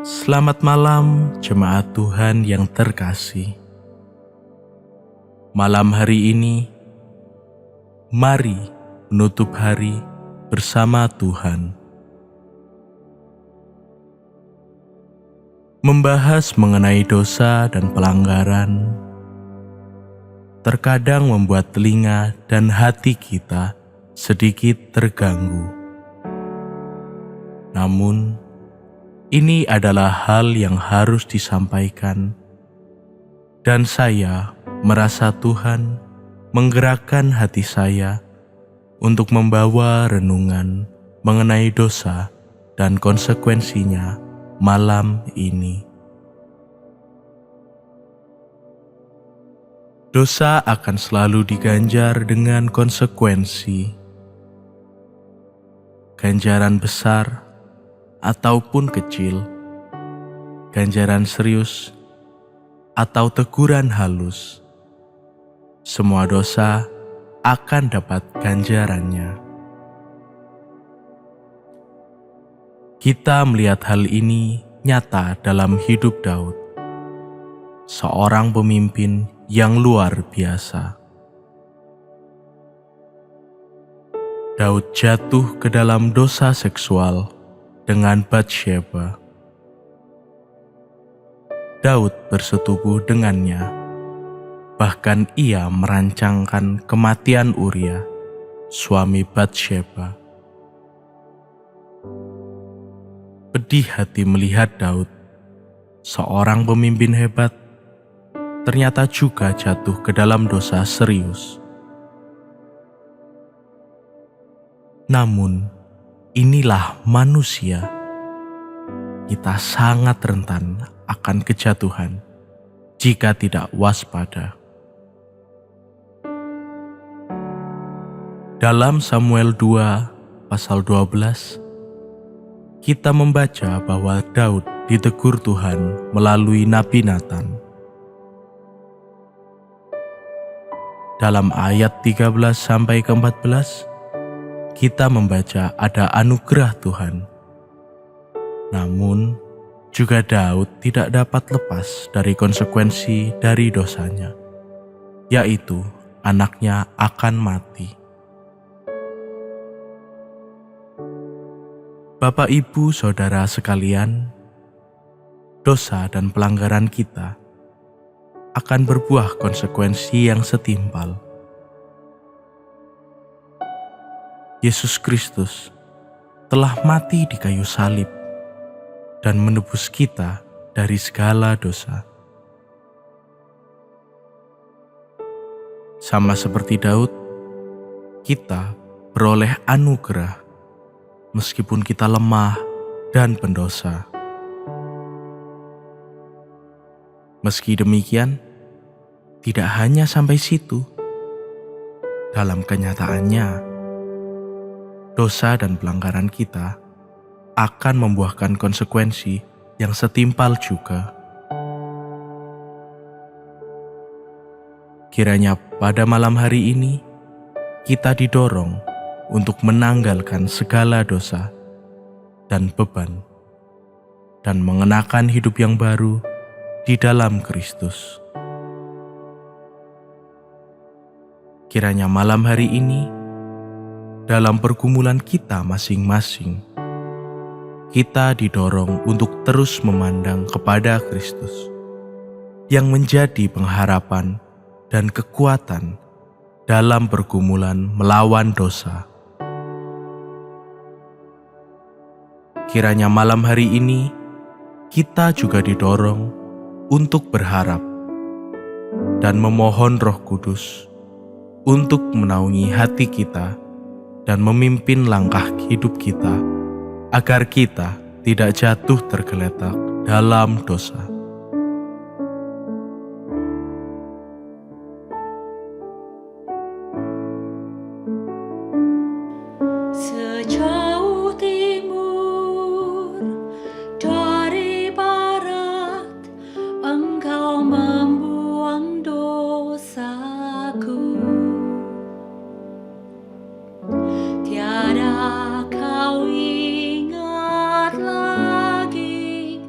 Selamat malam jemaat Tuhan yang terkasih. Malam hari ini, mari menutup hari bersama Tuhan. Membahas mengenai dosa dan pelanggaran terkadang membuat telinga dan hati kita sedikit terganggu. Namun, ini adalah hal yang harus disampaikan, dan saya merasa Tuhan menggerakkan hati saya untuk membawa renungan mengenai dosa dan konsekuensinya malam ini. Dosa akan selalu diganjar dengan konsekuensi, ganjaran besar ataupun kecil, ganjaran serius atau teguran halus. Semua dosa akan dapat ganjarannya. Kita melihat hal ini nyata dalam hidup Daud, seorang pemimpin yang luar biasa. Daud jatuh ke dalam dosa seksual dengan Batsyeba. Daud bersetubuh dengannya, bahkan ia merancangkan kematian Uria, suami Batsyeba. Pedih hati melihat Daud, seorang pemimpin hebat, ternyata juga jatuh ke dalam dosa serius. Namun, inilah manusia. Kita sangat rentan akan kejatuhan jika tidak waspada. Dalam Samuel 2 pasal 12, kita membaca bahwa Daud ditegur Tuhan melalui Nabi Natan. Dalam ayat 13-14, kita membaca ada anugerah Tuhan. Namun, juga Daud tidak dapat lepas dari konsekuensi dari dosanya, yaitu anaknya akan mati. Bapak, Ibu, Saudara sekalian, dosa dan pelanggaran kita akan berbuah konsekuensi yang setimpal. Yesus Kristus telah mati di kayu salib dan menebus kita dari segala dosa. Sama seperti Daud, kita beroleh anugerah meskipun kita lemah dan pendosa. Meski demikian, tidak hanya sampai situ. Dalam kenyataannya, dosa dan pelanggaran kita akan membuahkan konsekuensi yang setimpal juga. Kiranya pada malam hari ini, kita didorong untuk menanggalkan segala dosa dan beban, dan mengenakan hidup yang baru di dalam Kristus. Kiranya malam hari ini, dalam pergumulan kita masing-masing, kita didorong untuk terus memandang kepada Kristus, yang menjadi pengharapan dan kekuatan dalam pergumulan melawan dosa. Kiranya malam hari ini, kita juga didorong untuk berharap dan memohon Roh Kudus untuk menaungi hati kita dan memimpin langkah hidup kita, agar kita tidak jatuh tergeletak dalam dosa. Sejauh timur dari barat, Engkau membuang dosaku. Tiada kau ingat lagi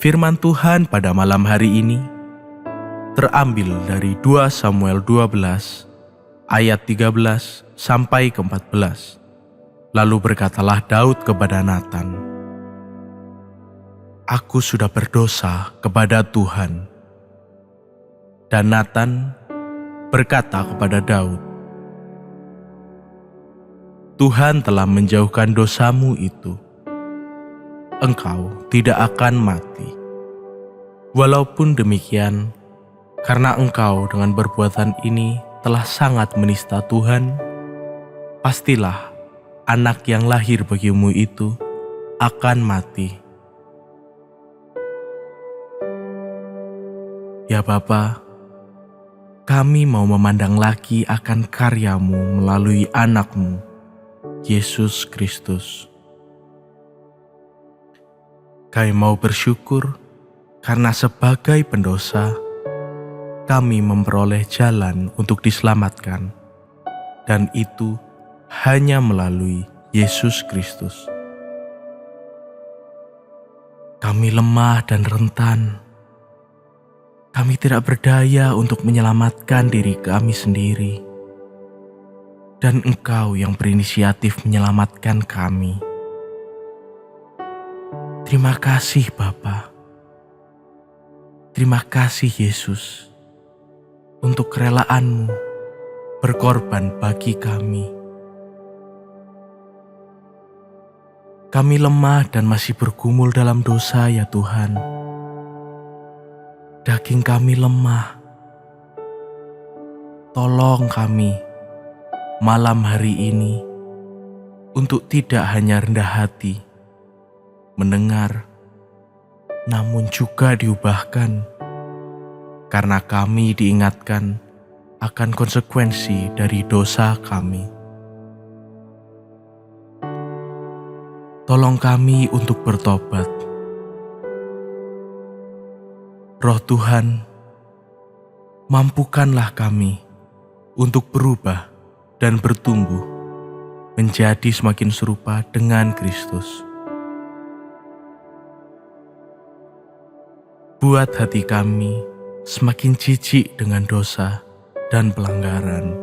firman Tuhan pada malam hari ini terambil dari 2 Samuel 12 ayat 13 sampai ke 14. Lalu berkatalah Daud kepada Natan, "Aku sudah berdosa kepada Tuhan." Dan Natan berkata kepada Daud, "Tuhan telah menjauhkan dosamu itu. Engkau tidak akan mati. Walaupun demikian, karena engkau dengan perbuatan ini telah sangat menista Tuhan, pastilah anak yang lahir bagimu itu akan mati." Ya Bapa, kami mau memandang lagi akan karyamu melalui anak-Mu, Yesus Kristus. Kami mau bersyukur karena sebagai pendosa, kami memperoleh jalan untuk diselamatkan, dan itu hanya melalui Yesus Kristus. Kami lemah dan rentan. Kami tidak berdaya untuk menyelamatkan diri kami sendiri, dan Engkau yang berinisiatif menyelamatkan kami. Terima kasih Bapa. Terima kasih Yesus untuk kerelaanmu berkorban bagi kami. Kami lemah dan masih bergumul dalam dosa ya Tuhan. Daging kami lemah. Tolong kami malam hari ini untuk tidak hanya rendah hati mendengar, namun juga diubahkan, karena kami diingatkan akan konsekuensi dari dosa kami. Tolong kami untuk bertobat. Roh Tuhan, mampukanlah kami untuk berubah dan bertumbuh menjadi semakin serupa dengan Kristus. Buat hati kami semakin jijik dengan dosa dan pelanggaran.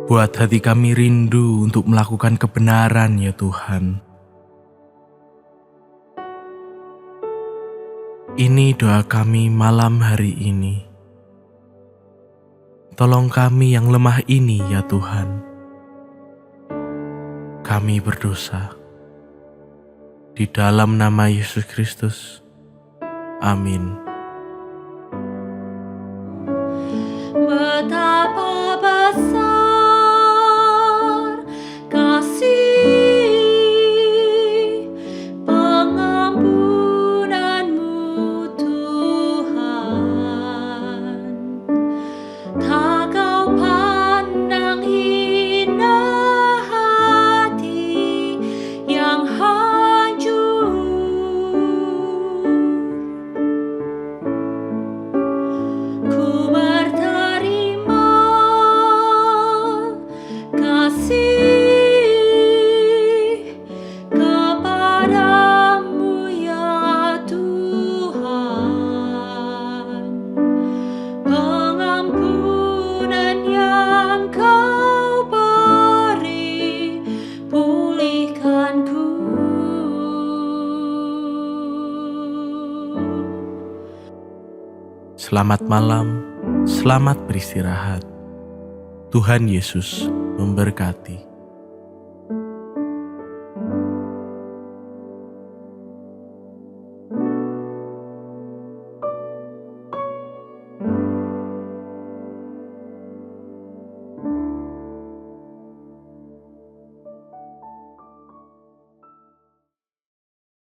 Buat hati kami rindu untuk melakukan kebenaran ya Tuhan. Ini doa kami malam hari ini. Tolong kami yang lemah ini ya Tuhan. Kami berdosa. Di dalam nama Yesus Kristus. Amin. Betapa besar kasih pengampunanmu Tuhan. Tak kau pandang hina hati yang ku berterima kasih kepadamu ya Tuhan. Pengampunan yang kau beri pulihkanku. Selamat malam, selamat beristirahat. Tuhan Yesus memberkati.